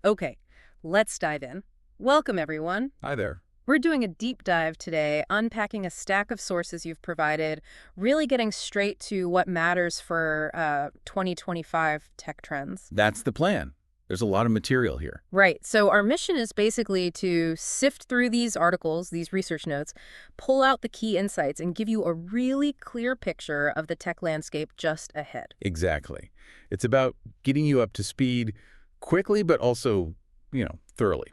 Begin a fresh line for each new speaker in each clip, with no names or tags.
Okay, let's dive in. Welcome, everyone.
Hi there.
We're doing a deep dive today, unpacking a stack of sources you've provided, really getting straight to what matters for 2025 tech trends.
That's the plan. There's a lot of material here.
Right. So our mission is basically to sift through these articles, these research notes, pull out the key insights, and give you a really clear picture of the tech landscape just ahead.
Exactly. It's about getting you up to speed quickly, but also, thoroughly.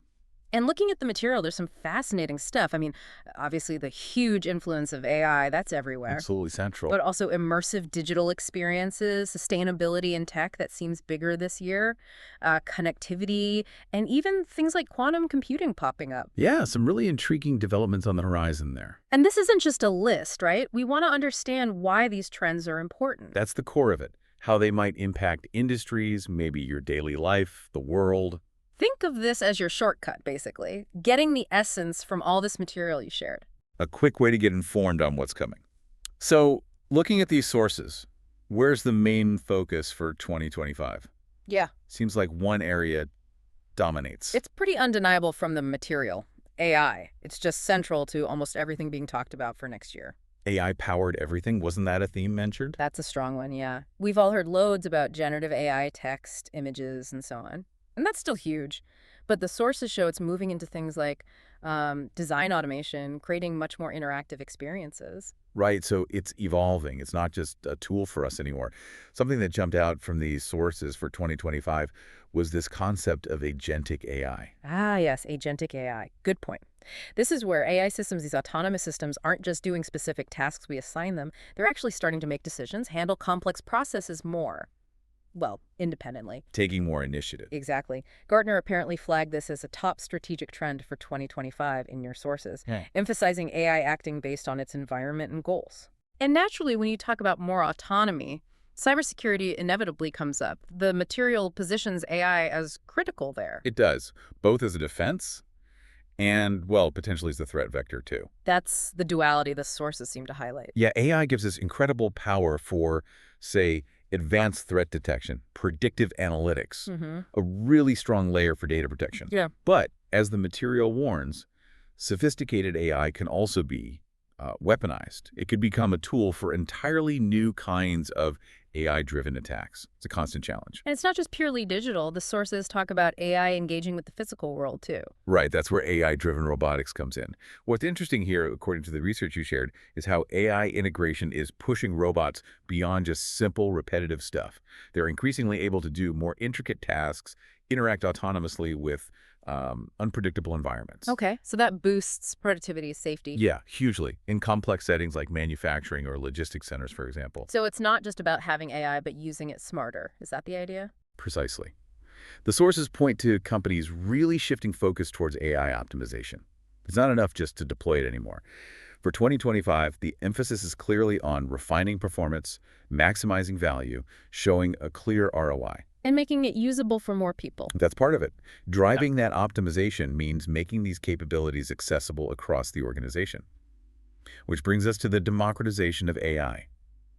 And looking at the material, there's some fascinating stuff. I mean, obviously the huge influence of AI, that's everywhere.
Absolutely central.
But also immersive digital experiences, sustainability in tech that seems bigger this year, connectivity, and even things like quantum computing popping up.
Yeah, some really intriguing developments on the horizon there.
And this isn't just a list, right? We want to understand why these trends are important.
That's the core of it. How they might impact industries, maybe your daily life, the world.
Think of this as your shortcut, basically, getting the essence from all this material you shared.
A quick way to get informed on what's coming. So, looking at these sources, where's the main focus for 2025?
Yeah.
Seems like one area dominates.
It's pretty undeniable from the material. AI. It's just central to almost everything being talked about for next year.
AI-powered everything. Wasn't that a theme mentioned?
That's a strong one, yeah. We've all heard loads about generative AI text, images, and so on. And that's still huge. But the sources show it's moving into things like design automation, creating much more interactive experiences.
Right, so it's evolving. It's not just a tool for us anymore. Something that jumped out from these sources for 2025 was this concept of agentic AI.
Ah, yes, agentic AI. Good point. This is where AI systems, these autonomous systems, aren't just doing specific tasks we assign them. They're actually starting to make decisions, handle complex processes more. Well, independently.
Taking more initiative.
Exactly. Gartner apparently flagged this as a top strategic trend for 2025 in your sources,
Yeah.
emphasizing AI acting based on its environment and goals. And naturally, when you talk about more autonomy, cybersecurity inevitably comes up. The material positions AI as critical there.
It does, both as a defense and, well, potentially as a threat vector too.
That's the duality the sources seem to highlight.
Yeah, AI gives us incredible power for, say, advanced threat detection, predictive analytics,
Mm-hmm.
a really strong layer for data protection.
Yeah.
But as the material warns, sophisticated AI can also be weaponized. It could become a tool for entirely new kinds of AI-driven attacks. It's a constant challenge.
And it's not just purely digital. The sources talk about AI engaging with the physical world, too.
Right, that's where AI-driven robotics comes in. What's interesting here, according to the research you shared, is how AI integration is pushing robots beyond just simple, repetitive stuff. They're increasingly able to do more intricate tasks, interact autonomously with unpredictable environments.
Okay, so that boosts productivity, safety.
Yeah, hugely. In complex settings like manufacturing or logistics centers, for example.
So it's not just about having AI, but using it smarter. Is that the idea?
Precisely. The sources point to companies really shifting focus towards AI optimization. It's not enough just to deploy it anymore. For 2025, the emphasis is clearly on refining performance, maximizing value, showing a clear ROI.
And making it usable for more people.
That's part of it. Driving that optimization means making these capabilities accessible across the organization. Which brings us to the democratization of AI,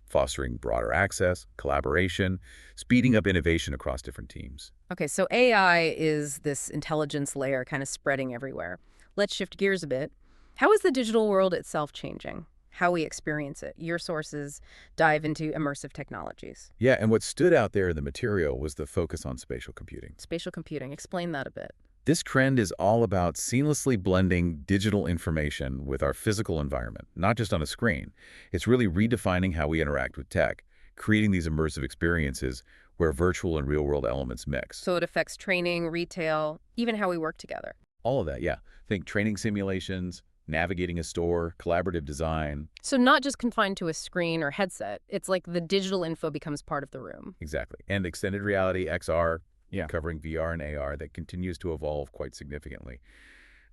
fostering broader access, collaboration, speeding up innovation across different teams.
Okay, so AI is this intelligence layer kind of spreading everywhere. Let's shift gears a bit. How is the digital world itself changing? How we experience it? Your sources dive into immersive technologies.
Yeah, and what stood out there in the material was the focus on spatial computing.
Spatial computing. Explain that a bit.
This trend is all about seamlessly blending digital information with our physical environment, not just on a screen. It's really redefining how we interact with tech, creating these immersive experiences where virtual and real-world elements mix.
So it affects training, retail, even how we work together.
All of that, yeah. Think training simulations, navigating a store, collaborative design.
So not just confined to a screen or headset. It's like the digital info becomes part of the room.
Exactly. And extended reality, XR,
Yeah.
covering VR and AR, that continues to evolve quite significantly.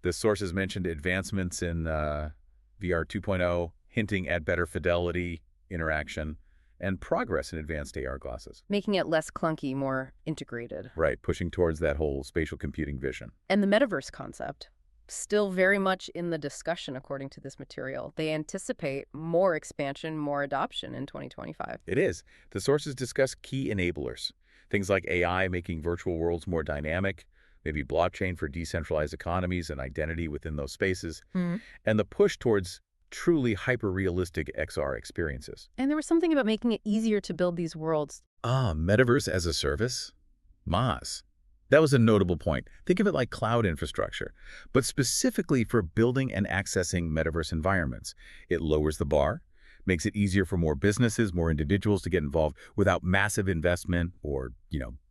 The sources mentioned advancements in VR 2.0, hinting at better fidelity, interaction, and progress in advanced AR glasses.
Making it less clunky, more integrated.
Right, pushing towards that whole spatial computing vision.
And the metaverse concept, still very much in the discussion according to this material. They anticipate more expansion, more adoption in 2025.
It is. The sources discuss key enablers, things like AI making virtual worlds more dynamic, maybe blockchain for decentralized economies and identity within those spaces,
Hmm.
and the push towards truly hyper-realistic XR experiences.
And there was something about making it easier to build these worlds.
Ah, Metaverse as a Service? MaaS. That was a notable point. Think of it like cloud infrastructure, but specifically for building and accessing metaverse environments. It lowers the bar, makes it easier for more businesses, more individuals to get involved without massive investment or,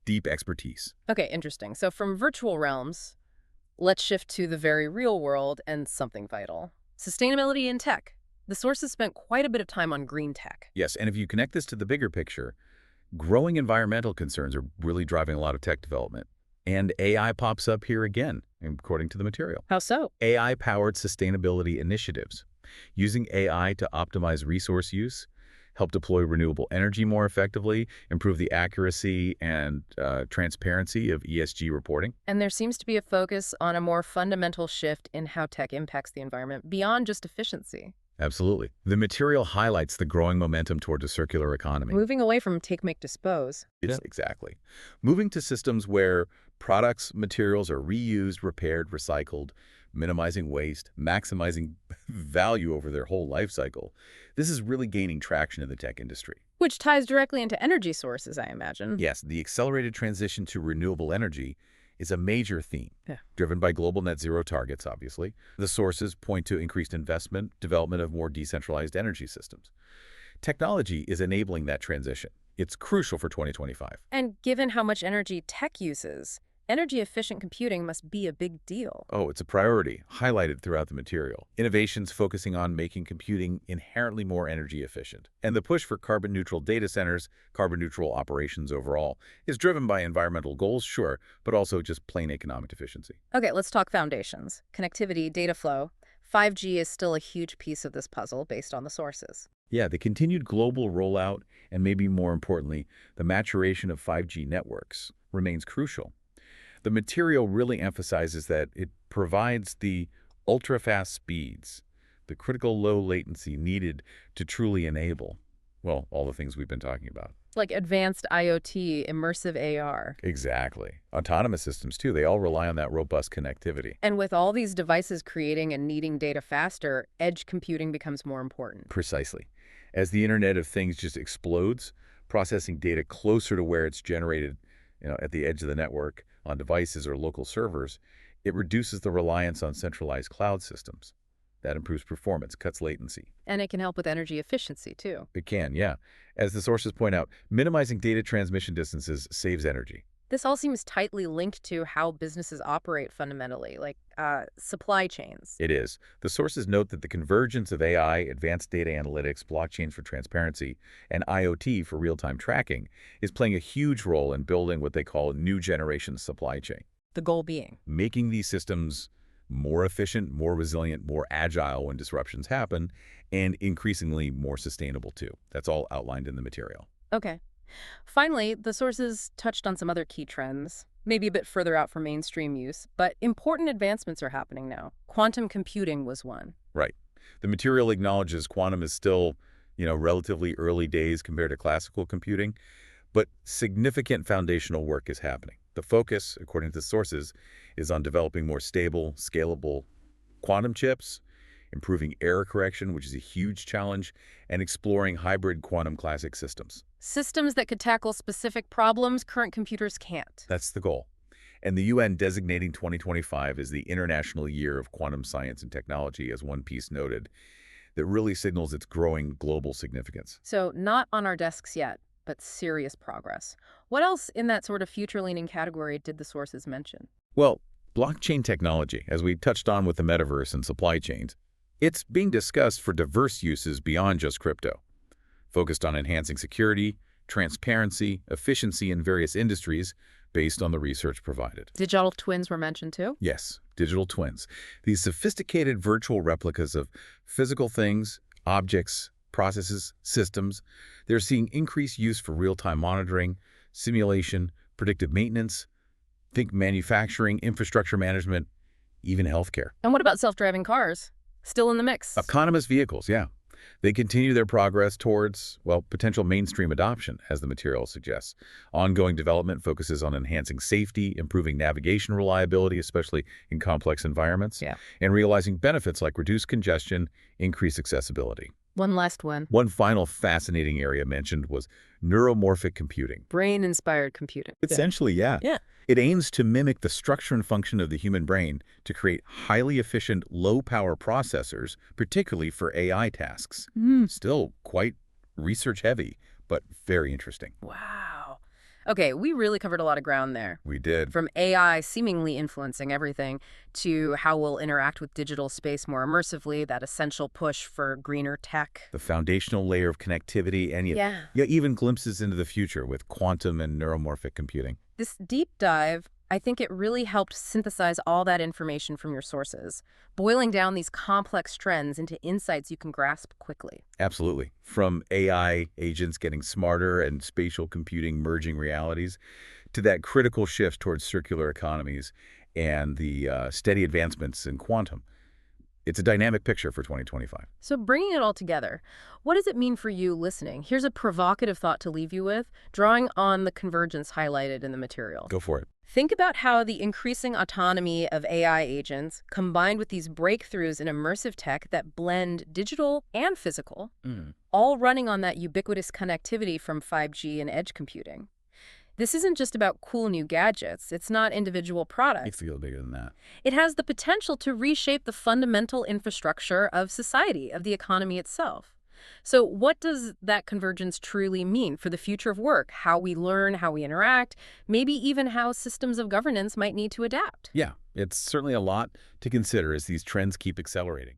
deep expertise.
Okay, interesting. So from virtual realms, let's shift to the very real world and something vital. Sustainability in tech. The sources spent quite a bit of time on green tech.
Yes, and if you connect this to the bigger picture, growing environmental concerns are really driving a lot of tech development. And AI pops up here again, according to the material.
How so?
AI-powered sustainability initiatives, using AI to optimize resource use, help deploy renewable energy more effectively, improve the accuracy and transparency of ESG reporting.
And there seems to be a focus on a more fundamental shift in how tech impacts the environment beyond just efficiency.
Absolutely. The material highlights the growing momentum toward a circular economy.
Moving away from take, make, dispose.
Yeah, exactly. Moving to systems where products, materials are reused, repaired, recycled, minimizing waste, maximizing value over their whole life cycle. This is really gaining traction in the tech industry.
Which ties directly into energy sources, I imagine.
Yes, the accelerated transition to renewable energy is a major theme, driven by global net zero targets, obviously. The sources point to increased investment, development of more decentralized energy systems. Technology is enabling that transition. It's crucial for 2025.
And given how much energy tech uses, energy-efficient computing must be a big deal.
Oh, it's a priority, highlighted throughout the material. Innovations focusing on making computing inherently more energy efficient. And the push for carbon-neutral data centers, carbon-neutral operations overall, is driven by environmental goals, sure, but also just plain economic efficiency.
Okay, let's talk foundations. Connectivity, data flow. 5G is still a huge piece of this puzzle based on the sources.
Yeah, the continued global rollout, and maybe more importantly, the maturation of 5G networks remains crucial. The material really emphasizes that it provides the ultra-fast speeds, the critical low latency needed to truly enable, well, all the things we've been talking about.
Like advanced IoT, immersive AR.
Exactly. Autonomous systems, too, they all rely on that robust connectivity.
And with all these devices creating and needing data faster, edge computing becomes more important.
Precisely. As the Internet of Things just explodes, processing data closer to where it's generated, at the edge of the network, on devices or local servers, it reduces the reliance on centralized cloud systems. That improves performance, cuts latency.
And it can help with energy efficiency, too.
It can, yeah. As the sources point out, minimizing data transmission distances saves energy.
This all seems tightly linked to how businesses operate fundamentally, like supply chains.
It is. The sources note that the convergence of AI, advanced data analytics, blockchains for transparency, and IoT for real-time tracking is playing a huge role in building what they call a new generation supply chain.
The goal being?
Making these systems more efficient, more resilient, more agile when disruptions happen, and increasingly more sustainable too. That's all outlined in the material.
Okay. Finally, the sources touched on some other key trends, maybe a bit further out from mainstream use, but important advancements are happening now. Quantum computing was one.
Right. The material acknowledges quantum is still, relatively early days compared to classical computing, but significant foundational work is happening. The focus, according to the sources, is on developing more stable, scalable quantum chips, improving error correction, which is a huge challenge, and exploring hybrid quantum classic systems.
Systems that could tackle specific problems current computers can't.
That's the goal. And the UN designating 2025 as the International Year of Quantum Science and Technology, as one piece noted, that really signals its growing global significance.
So not on our desks yet, but serious progress. What else in that sort of future-leaning category did the sources mention?
Well, blockchain technology, as we touched on with the metaverse and supply chains, it's being discussed for diverse uses beyond just crypto, focused on enhancing security, transparency, efficiency in various industries based on the research provided.
Digital twins were mentioned too?
Yes, digital twins. These sophisticated virtual replicas of physical things, objects, processes, systems, they're seeing increased use for real-time monitoring, simulation, predictive maintenance, think manufacturing, infrastructure management, even healthcare.
And what about self-driving cars? Still in the mix?
Autonomous vehicles, yeah. They continue their progress towards, well, potential mainstream adoption, as the material suggests. Ongoing development focuses on enhancing safety, improving navigation reliability, especially in complex environments,
Yeah.
and realizing benefits like reduced congestion, increased accessibility.
One last one.
One final fascinating area mentioned was neuromorphic computing.
Brain-inspired computing.
Essentially, yeah.
Yeah.
It aims to mimic the structure and function of the human brain to create highly efficient, low-power processors, particularly for AI tasks. Still quite research-heavy, but very interesting.
Wow. Okay, we really covered a lot of ground there.
We did.
From AI seemingly influencing everything to how we'll interact with digital space more immersively, that essential push for greener tech.
The foundational layer of connectivity and
Yeah.
even glimpses into the future with quantum and neuromorphic computing.
This deep dive, I think it really helped synthesize all that information from your sources, boiling down these complex trends into insights you can grasp quickly.
Absolutely. From AI agents getting smarter and spatial computing merging realities to that critical shift towards circular economies and the steady advancements in quantum. It's a dynamic picture for 2025.
So bringing it all together, what does it mean for you listening? Here's a provocative thought to leave you with, drawing on the convergence highlighted in the material.
Go for it.
Think about how the increasing autonomy of AI agents, combined with these breakthroughs in immersive tech that blend digital and physical, all running on that ubiquitous connectivity from 5G and edge computing. This isn't just about cool new gadgets. It's not individual products.
It's a little bigger than that.
It has the potential to reshape the fundamental infrastructure of society, of the economy itself. So what does that convergence truly mean for the future of work, how we learn, how we interact, maybe even how systems of governance might need to adapt?
Yeah, it's certainly a lot to consider as these trends keep accelerating.